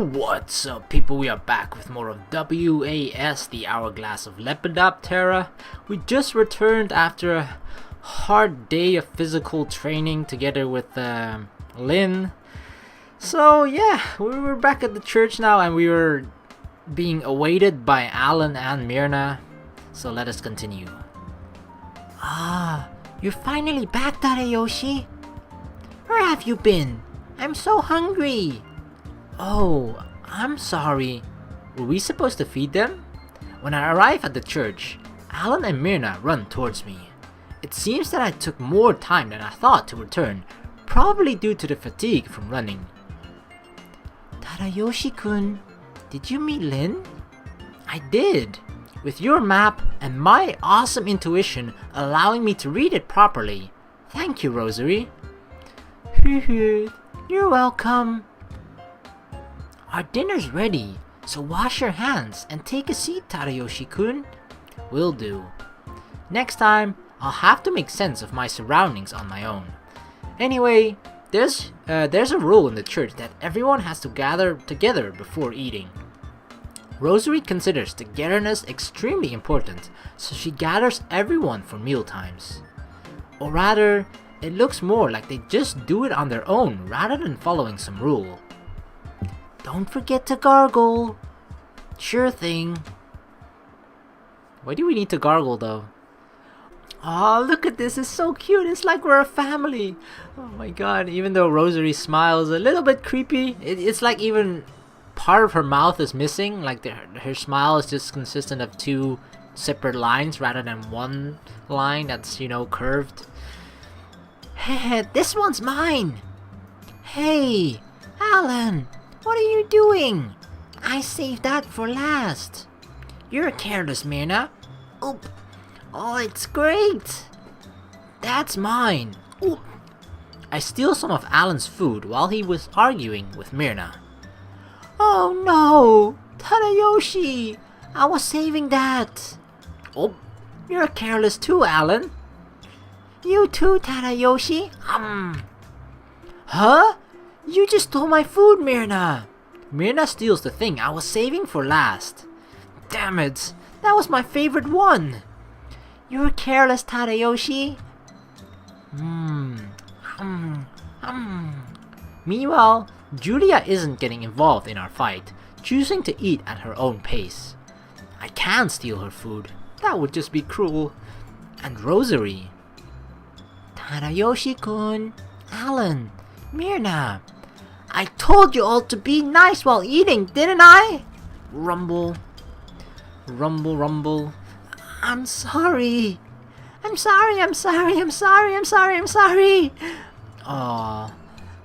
What's up, people? We are back with more of WAS, the Hourglass of Lepidoptera. We just returned after a hard day of physical training together with Lynn. So yeah, we were back at the church now and we were being awaited by Alan and Myrna. So let us continue. You're finally back, Tadayoshi. Where have you been? I'm so hungry. Oh, I'm sorry. Were we supposed to feed them? When I arrive at the church, Alan and Myrna run towards me. It seems that I took more time than I thought to return, probably due to the fatigue from running. Tadayoshi-kun, did you meet Lynn? I did, with your map and my awesome intuition allowing me to read it properly. Thank you, Rosary. You're welcome. Our dinner's ready, so wash your hands and take a seat, Tadayoshi-kun. Will do. Next time, I'll have to make sense of my surroundings on my own. Anyway, there's a rule in the church that everyone has to gather together before eating. Rosary considers togetherness extremely important, so she gathers everyone for meal times. Or rather, it looks more like they just do it on their own rather than following some rule. Don't forget to gargle. Sure thing. Why do we need to gargle though? Oh, look at this, it's so cute, it's like we're a family. Oh my god, even though Rosary's smile is a little bit creepy, it's like even part of her mouth is missing, like her smile is just consistent of two separate lines rather than one line that's, curved. Hey, this one's mine. Hey, Alan, what are you doing? I saved that for last. You're careless, Myrna. Oop. Oh, it's great. That's mine. Oop. I steal some of Alan's food while he was arguing with Myrna. Oh no, Tadayoshi, I was saving that. Oh, you're careless too, Alan. You too, Tadayoshi. Huh? You just stole my food, Myrna. Myrna steals the thing I was saving for last. Damn it, that was my favorite one. You're careless, Tadayoshi. Meanwhile, Julia isn't getting involved in our fight, choosing to eat at her own pace. I can't steal her food. That would just be cruel. And Rosary. Tadayoshi-kun, Alan, Myrna, I told you all to be nice while eating, didn't I? Rumble. Rumble, rumble. I'm sorry. I'm sorry. Aw,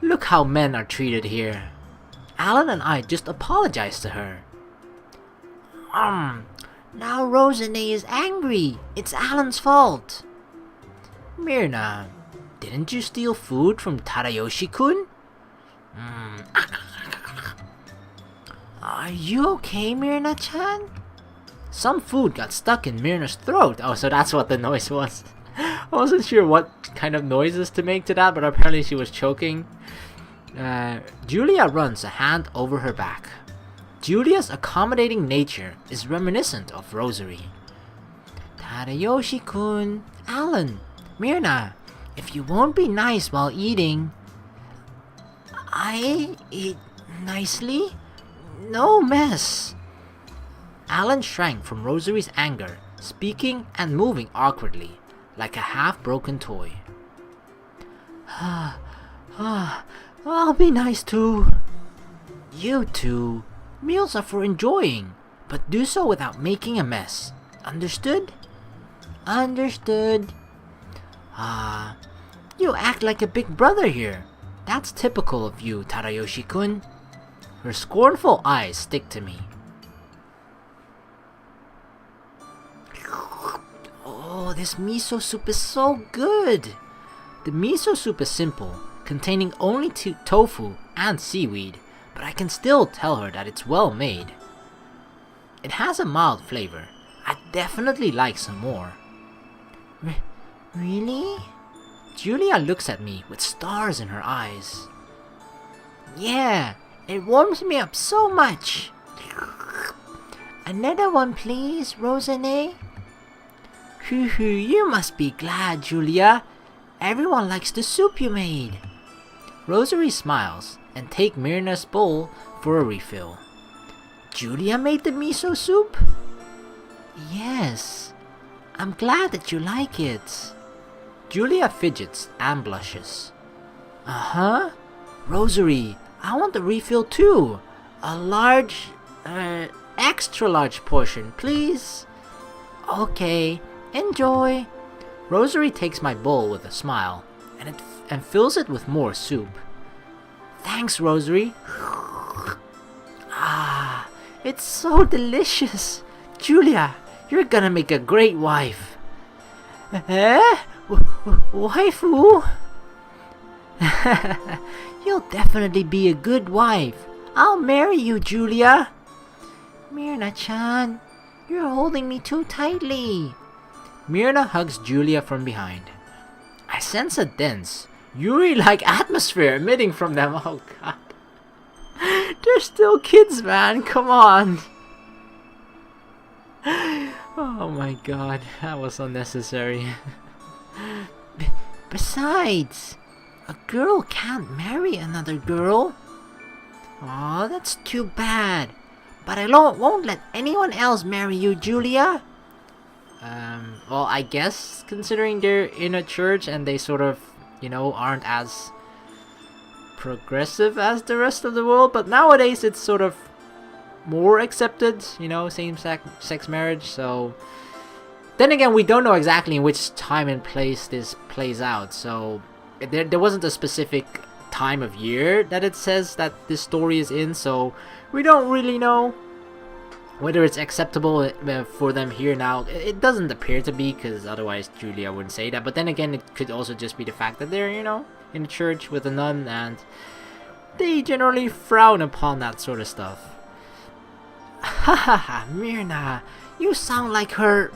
look how men are treated here. Alan and I just apologized to her. Now Rosane is angry. It's Alan's fault. Myrna, didn't you steal food from Tadayoshi-kun? Are you okay, Myrna-chan? Some food got stuck in Myrna's throat. Oh, so that's what the noise was. I wasn't sure what kind of noises to make to that, but apparently she was choking. Julia runs a hand over her back. Julia's accommodating nature is reminiscent of Rosary. Tadayoshi-kun, Alan, Myrna, if you won't be nice while eating, I eat nicely? No mess. Alan shrank from Rosary's anger, speaking and moving awkwardly, like a half-broken toy. I'll be nice too. You two. Meals are for enjoying, but do so without making a mess. Understood? Understood. You act like a big brother here. That's typical of you, Tadayoshi-kun. Her scornful eyes stick to me. Oh, this miso soup is so good! The miso soup is simple, containing only tofu and seaweed, but I can still tell her that it's well made. It has a mild flavor. I'd definitely like some more. Really? Julia looks at me with stars in her eyes. Yeah, It warms me up so much. Another one, please, Rosanne. You must be glad, Julia. Everyone likes the soup you made. Rosary smiles and takes Myrna's bowl for a refill. Julia made the miso soup? Yes. I'm glad that you like it. Julia fidgets and blushes. Uh-huh. Rosary, I want the refill too. A large, extra large portion, please. Okay, enjoy. Rosary takes my bowl with a smile and fills it with more soup. Thanks, Rosary. Ah, it's so delicious. Julia, you're gonna make a great wife. Waifu? You'll definitely be a good wife. I'll marry you, Julia. Myrna-chan, you're holding me too tightly. Myrna hugs Julia from behind. I sense a dense, Yuri-like atmosphere emitting from them. Oh god. They're still kids, man. Come on. Oh my god, that was unnecessary. Besides, a girl can't marry another girl. Aw, that's too bad. But I won't let anyone else marry you, Julia. Well, I guess considering they're in a church and they sort of, aren't as progressive as the rest of the world, but nowadays it's sort of more accepted, same-sex marriage, so... Then again, we don't know exactly in which time and place this plays out, so... There wasn't a specific time of year that it says that this story is in, so we don't really know whether it's acceptable for them here now. It doesn't appear to be, because otherwise Julia wouldn't say that, but then again, it could also just be the fact that they're, in a church with a nun, and they generally frown upon that sort of stuff. Haha, Myrna, you sound like her.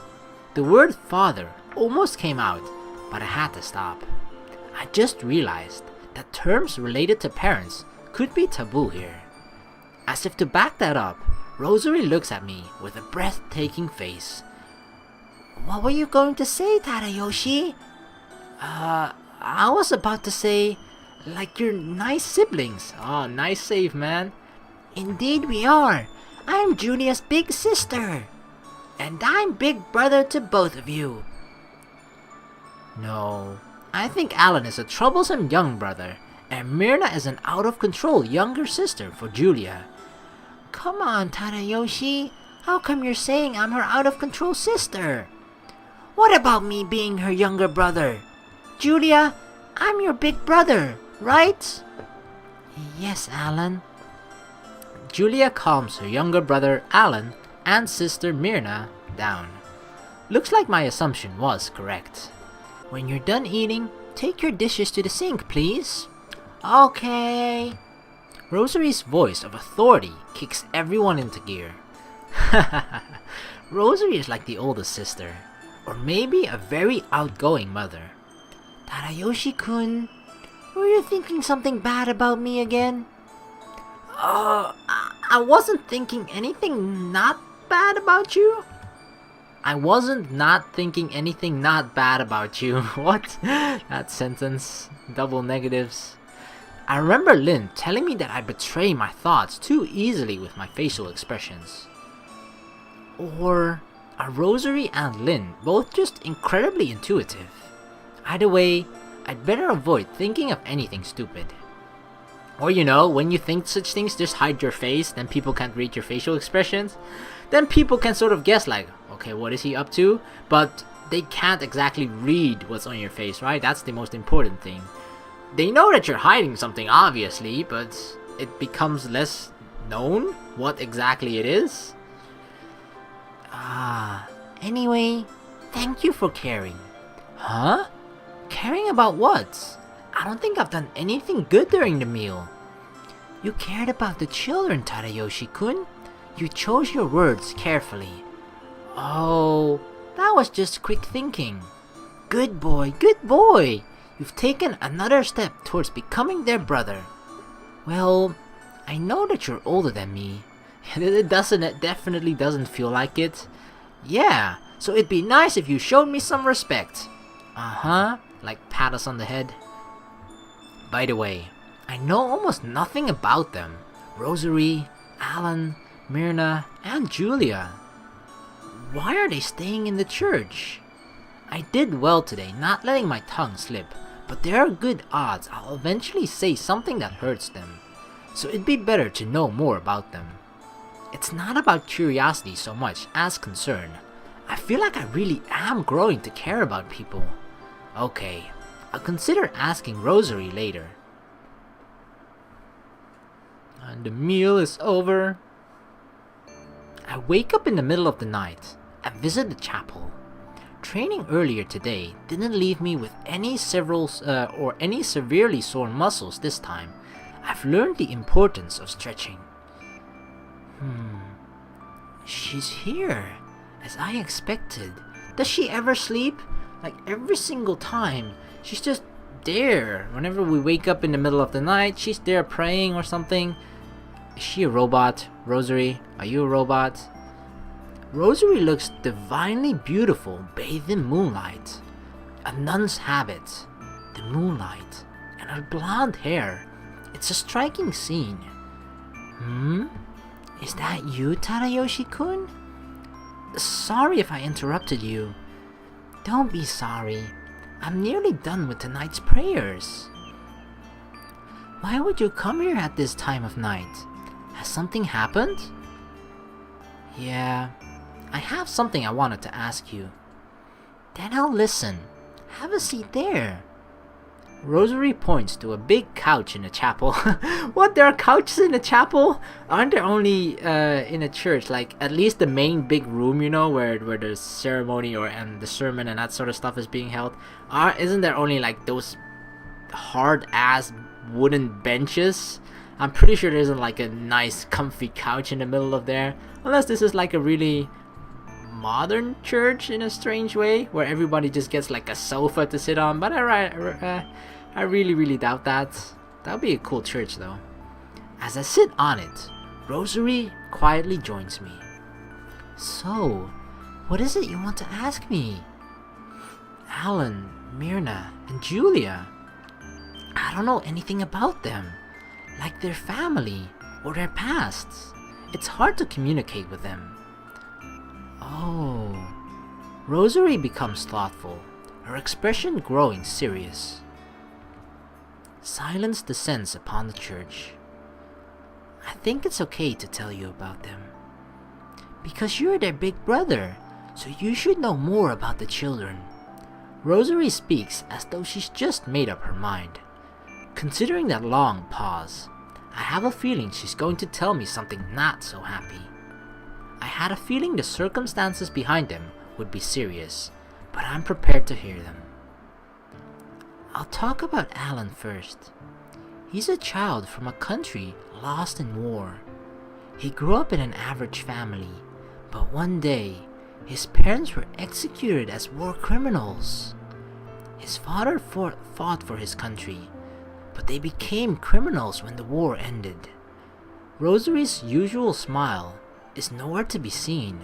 The word father almost came out, but I had to stop. I just realized that terms related to parents could be taboo here. As if to back that up, Rosary looks at me with a breathtaking face. What were you going to say, Tadayoshi? I was about to say, like you're nice siblings. Oh, nice save, man. Indeed we are. I'm Julia's big sister. And I'm big brother to both of you. No, I think Alan is a troublesome young brother, and Myrna is an out-of-control younger sister for Julia. Come on, Tadayoshi. How come you're saying I'm her out-of-control sister? What about me being her younger brother? Julia, I'm your big brother, right? Yes, Alan. Julia calms her younger brother Alan and sister Myrna down. Looks like my assumption was correct. When you're done eating, take your dishes to the sink, please. Okay. Rosary's voice of authority kicks everyone into gear. Rosary is like the oldest sister, or maybe a very outgoing mother. Tadayoshi-kun, were you thinking something bad about me again? I wasn't thinking anything not bad about you. I wasn't not thinking anything not bad about you. What? That sentence. Double negatives. I remember Lynn telling me that I betray my thoughts too easily with my facial expressions. Or are Rosary and Lynn both just incredibly intuitive? Either way, I'd better avoid thinking of anything stupid. Or when you think such things, just hide your face, then people can't read your facial expressions. Then people can sort of guess like, okay, what is he up to? But they can't exactly read what's on your face, right? That's the most important thing. They know that you're hiding something, obviously, but it becomes less known what exactly it is. Anyway, thank you for caring. Huh? Caring about what? I don't think I've done anything good during the meal. You cared about the children, Tadayoshi-kun. You chose your words carefully. Oh, that was just quick thinking. Good boy, good boy. You've taken another step towards becoming their brother. Well, I know that you're older than me. It definitely doesn't feel like it. Yeah, so it'd be nice if you showed me some respect. Uh-huh, like pat us on the head. By the way, I know almost nothing about them. Rosary, Alan, Myrna, and Julia. Why are they staying in the church? I did well today not letting my tongue slip, but there are good odds I'll eventually say something that hurts them. So it'd be better to know more about them. It's not about curiosity so much as concern. I feel like I really am growing to care about people. Okay, I'll consider asking Rosary later. And the meal is over. I wake up in the middle of the night. I visit the chapel. Training earlier today didn't leave me with any severely sore muscles this time. I've learned the importance of stretching. She's here, as I expected. Does she ever sleep? Like every single time, she's just there. Whenever we wake up in the middle of the night, she's there praying or something. Is she a robot? Rosary, are you a robot? Rosary looks divinely beautiful, bathed in moonlight. A nun's habit, the moonlight, and her blonde hair. It's a striking scene. Is that you, Tadayoshi-kun? Sorry if I interrupted you. Don't be sorry. I'm nearly done with tonight's prayers. Why would you come here at this time of night? Has something happened? Yeah, I have something I wanted to ask you. Then I'll listen. Have a seat there. Rosary points to a big couch in the chapel. What? There are couches in the chapel? Aren't there only in a church? Like at least the main big room, you know, where the ceremony and the sermon and that sort of stuff is being held. Isn't there only like those hard ass wooden benches? I'm pretty sure there isn't like a nice comfy couch in the middle of there, unless this is like a really modern church in a strange way, where everybody just gets like a sofa to sit on. But I really doubt that. That would be a cool church though. As I sit on it, Rosary quietly joins me. So, what is it you want to ask me? Alan, Myrna, and Julia. I don't know anything about them, like their family or their pasts. It's hard to communicate with them. Oh. Rosary becomes thoughtful, her expression growing serious. Silence descends upon the church. I think it's okay to tell you about them. Because you're their big brother, so you should know more about the children. Rosary speaks as though she's just made up her mind. Considering that long pause, I have a feeling she's going to tell me something not so happy. I had a feeling the circumstances behind them would be serious, but I'm prepared to hear them. I'll talk about Alan first. He's a child from a country lost in war. He grew up in an average family, but one day, his parents were executed as war criminals. His father fought for his country, but they became criminals when the war ended. Rosary's usual smile is nowhere to be seen.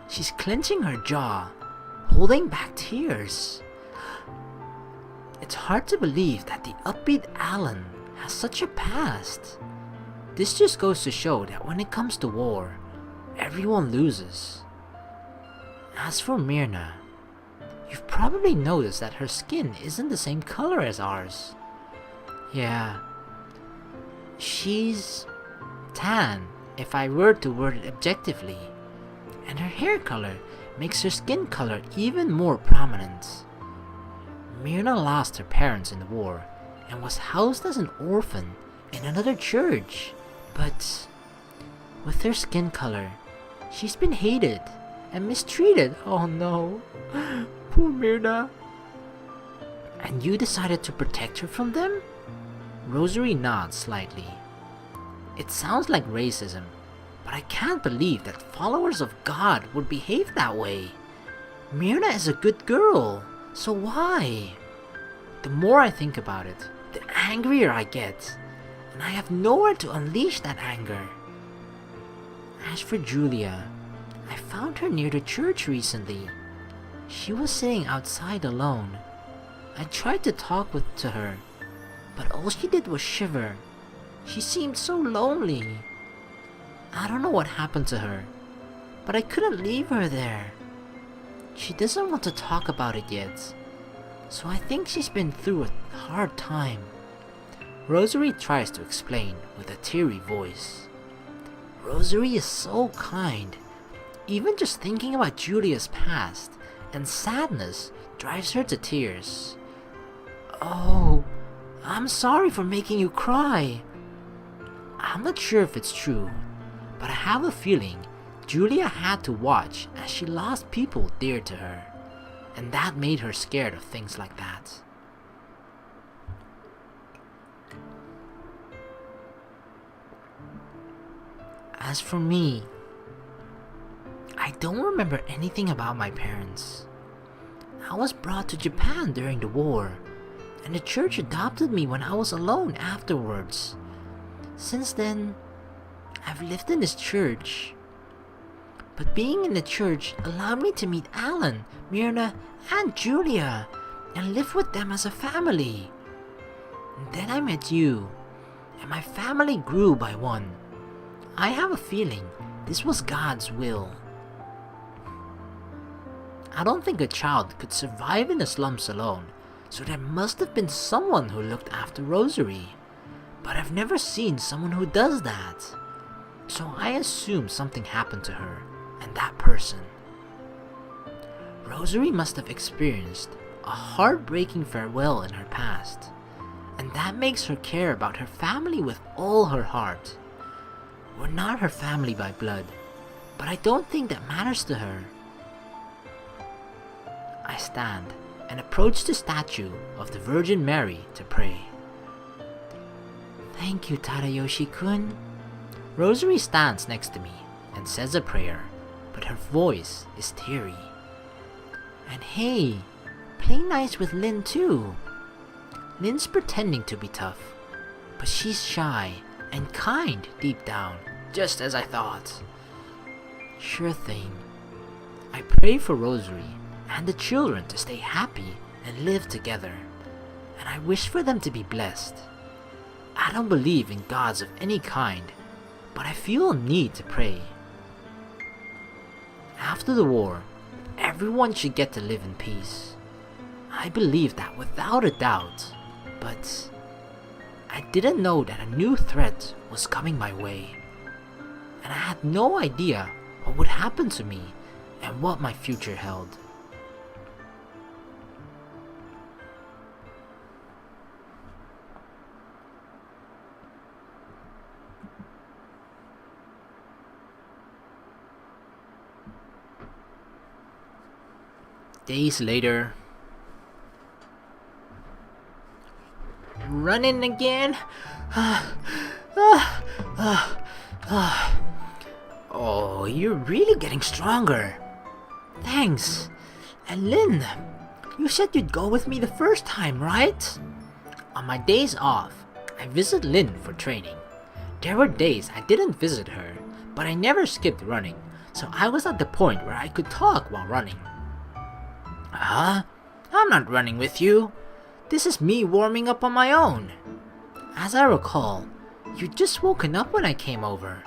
She's clenching her jaw, holding back tears. It's hard to believe that the upbeat Alan has such a past. This just goes to show that when it comes to war, everyone loses. As for Myrna, you've probably noticed that her skin isn't the same color as ours. Yeah, she's tan, if I were to word it objectively, and her hair color makes her skin color even more prominent. Myrna lost her parents in the war and was housed as an orphan in another church, but with her skin color, she's been hated and mistreated. Oh no, poor Myrna. And you decided to protect her from them? Rosary nods slightly. It sounds like racism, but I can't believe that followers of God would behave that way. Myrna is a good girl, so why? The more I think about it, the angrier I get. and I have nowhere to unleash that anger. As for Julia, I found her near the church recently. She was sitting outside alone. I tried to talk to her, but all she did was shiver. She seemed so lonely. I don't know what happened to her, but I couldn't leave her there. She doesn't want to talk about it yet, so I think she's been through a hard time. Rosary tries to explain with a teary voice. Rosary is so kind. Even just thinking about Julia's past and sadness drives her to tears. Oh, I'm sorry for making you cry. I'm not sure if it's true, but I have a feeling Julia had to watch as she lost people dear to her, and that made her scared of things like that. As for me, I don't remember anything about my parents. I was brought to Japan during the war, and the church adopted me when I was alone afterwards. Since then, I've lived in this church. But being in the church allowed me to meet Alan, Myrna, and Julia, and live with them as a family. And then I met you, and my family grew by one. I have a feeling this was God's will. I don't think a child could survive in the slums alone, so there must have been someone who looked after Rosary. But I've never seen someone who does that. So I assume something happened to her and that person. Rosary must have experienced a heartbreaking farewell in her past, and that makes her care about her family with all her heart. We're not her family by blood, but I don't think that matters to her. I stand and approach the statue of the Virgin Mary to pray. Thank you, Tadayoshi-kun. Rosary stands next to me and says a prayer, but her voice is teary. And hey, play nice with Lynn too. Lynn's pretending to be tough, but she's shy and kind deep down, just as I thought. Sure thing. I pray for Rosary and the children to stay happy and live together, and I wish for them to be blessed. I don't believe in gods of any kind, but I feel a need to pray. After the war, everyone should get to live in peace. I believe that without a doubt, but I didn't know that a new threat was coming my way, and I had no idea what would happen to me and what my future held. Days later. Running again? Oh, you're really getting stronger. Thanks. And Lynn, you said you'd go with me the first time, right? On my days off, I visit Lynn for training. There were days I didn't visit her, but I never skipped running, so I was at the point where I could talk while running. I'm not running with you. This is me warming up on my own. As I recall, you'd just woken up when I came over.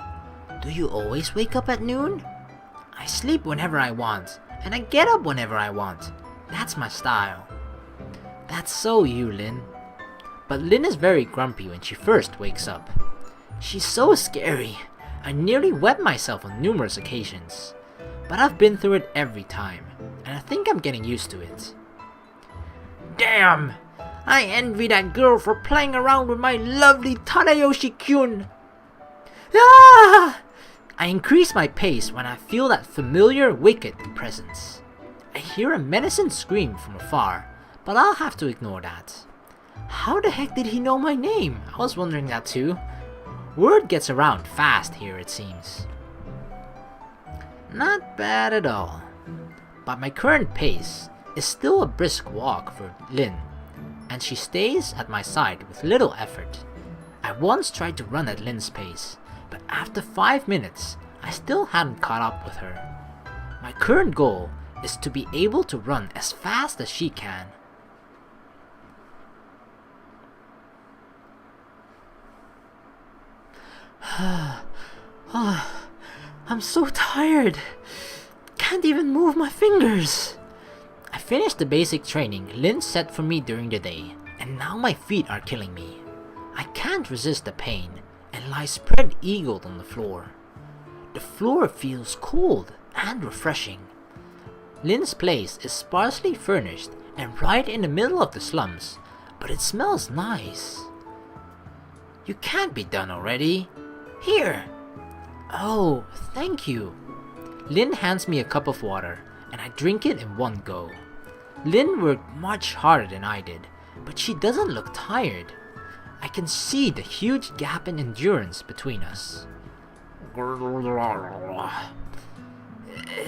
Do you always wake up at noon? I sleep whenever I want, and I get up whenever I want. That's my style. That's so you, Lynn. But Lynn is very grumpy when she first wakes up. She's so scary. I nearly wet myself on numerous occasions. But I've been through it every time, and I think I'm getting used to it. Damn! I envy that girl for playing around with my lovely Tadayoshi-kyun. Ah! I increase my pace when I feel that familiar wicked presence. I hear a menacing scream from afar, but I'll have to ignore that. How the heck did he know my name? I was wondering that too. Word gets around fast here, it seems. Not bad at all. But my current pace is still a brisk walk for Lynn, and she stays at my side with little effort. I once tried to run at Lin's pace, but after 5 minutes, I still hadn't caught up with her. My current goal is to be able to run as fast as she can. I'm so tired. Can't even move my fingers. I finished the basic training Lin set for me during the day, and now my feet are killing me. I can't resist the pain and lie spread eagled on the floor. The floor feels cold and refreshing. Lin's place is sparsely furnished and right in the middle of the slums, but it smells nice. You can't be done already. Here. Oh, thank you. Lin hands me a cup of water, and I drink it in one go. Lin worked much harder than I did, but she doesn't look tired. I can see the huge gap in endurance between us.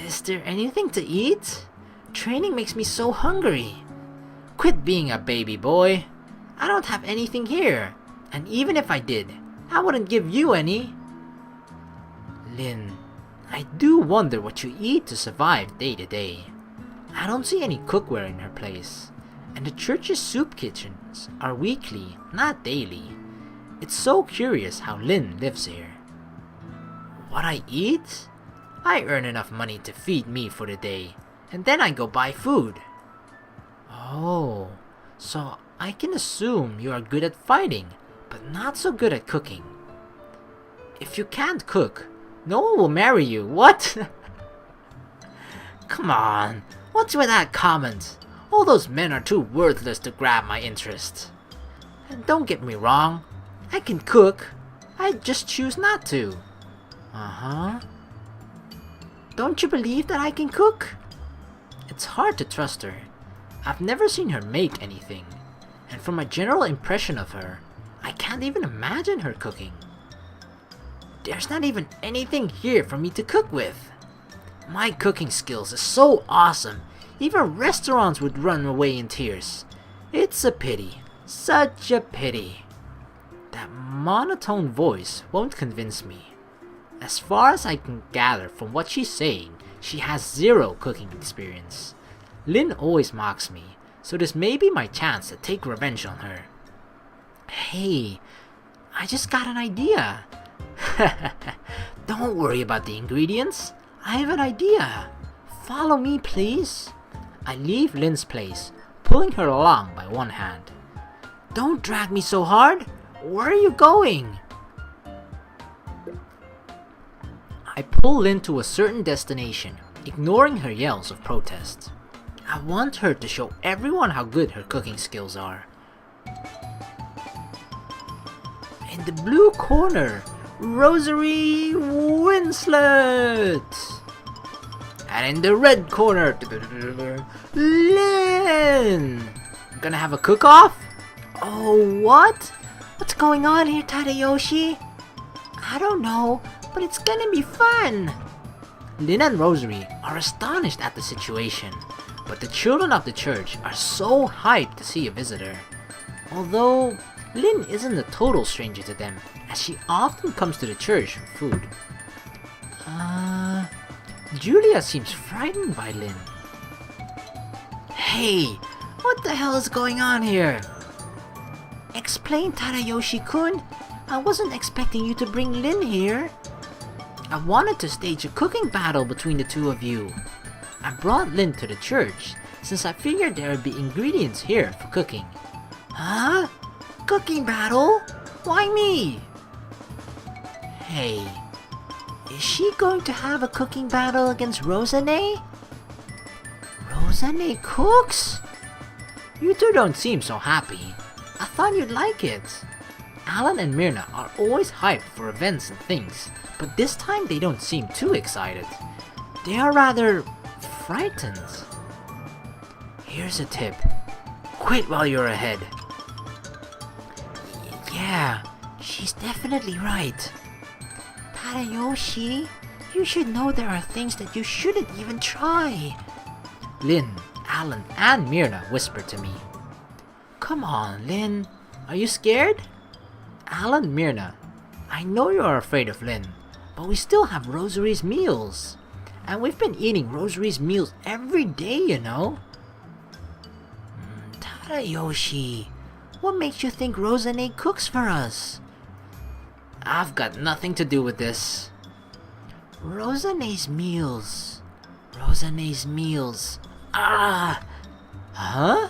Is there anything to eat? Training makes me so hungry. Quit being a baby boy. I don't have anything here, and even if I did, I wouldn't give you any. Lin, I do wonder what you eat to survive day to day. I don't see any cookware in her place, and the church's soup kitchens are weekly, not daily. It's so curious how Lin lives here. What I eat? I earn enough money to feed me for the day, and then I go buy food. Oh, so I can assume you are good at fighting, but not so good at cooking. If you can't cook, no one will marry you, what? Come on, what's with that comment? All those men are too worthless to grab my interest. And don't get me wrong, I can cook, I just choose not to. Uh-huh. Don't you believe that I can cook? It's hard to trust her. I've never seen her make anything, and from my general impression of her, I can't even imagine her cooking. There's not even anything here for me to cook with. My cooking skills is so awesome, even restaurants would run away in tears. It's a pity, such a pity. That monotone voice won't convince me. As far as I can gather from what she's saying, she has zero cooking experience. Lin always mocks me, so this may be my chance to take revenge on her. Hey, I just got an idea. Don't worry about the ingredients. I have an idea. Follow me, please. I leave Lin's place, pulling her along by one hand. Don't drag me so hard. Where are you going? I pull Lin to a certain destination, ignoring her yells of protest. I want her to show everyone how good her cooking skills are. In the blue corner, Rosary Winslet! And in the red corner, Lin! Gonna have a cook-off? Oh, what? What's going on here, Tadayoshi? I don't know, but it's gonna be fun! Lin and Rosary are astonished at the situation, but the children of the church are so hyped to see a visitor. Although, Lin isn't a total stranger to them, as she often comes to the church for food. Julia seems frightened by Lin. Hey, what the hell is going on here? Explain, Tadayoshi-kun. I wasn't expecting you to bring Lin here. I wanted to stage a cooking battle between the two of you. I brought Lin to the church, since I figured there would be ingredients here for cooking. Huh? Cooking battle? Why me? Hey, is she going to have a cooking battle against Rosane? Rosane cooks? You two don't seem so happy. I thought you'd like it. Alan and Myrna are always hyped for events and things, but this time they don't seem too excited. They are rather frightened. Here's a tip. Quit while you're ahead. Yeah, she's definitely right. Tadayoshi, you should know there are things that you shouldn't even try. Lin, Alan, and Myrna whisper to me. Come on, Lin. Are you scared? Alan, Myrna, I know you are afraid of Lynn, but we still have Rosary's meals. And we've been eating Rosary's meals every day, you know. Tadayoshi, what makes you think Rosane cooks for us? I've got nothing to do with this. Rosane's meals. Rosane's meals. Ah! Huh?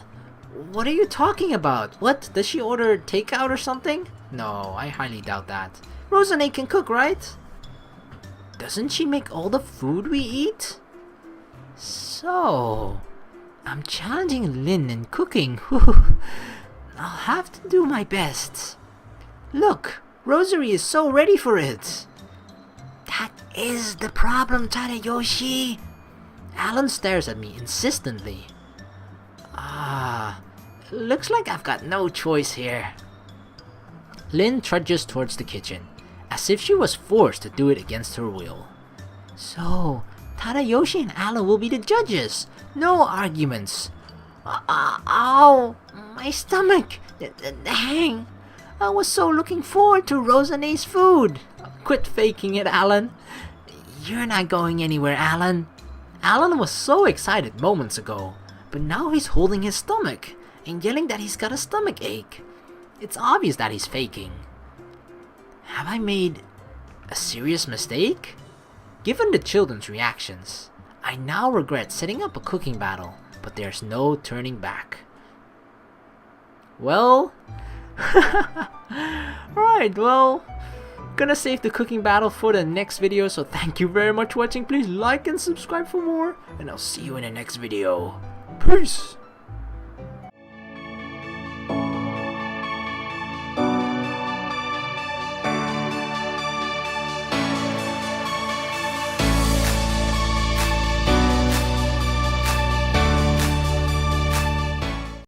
What are you talking about? What? Does she order takeout or something? No, I highly doubt that. Rosane can cook, right? Doesn't she make all the food we eat? So, I'm challenging Lynn in cooking. I'll have to do my best. Look, Rosary is so ready for it. That is the problem, Tadayoshi. Alan stares at me insistently. Looks like I've got no choice here. Lynn trudges towards the kitchen, as if she was forced to do it against her will. So, Tadayoshi and Alan will be the judges. No arguments. Ow! My stomach! Dang! I was so looking forward to Rosane's food. Quit faking it, Alan. You're not going anywhere, Alan. Alan was so excited moments ago, but now he's holding his stomach and yelling that he's got a stomach ache. It's obvious that he's faking. Have I made a serious mistake? Given the children's reactions, I now regret setting up a cooking battle, but there's no turning back. Well, alright, well, gonna save the cooking battle for the next video, so thank you very much for watching. Please like and subscribe for more, and I'll see you in the next video. Peace!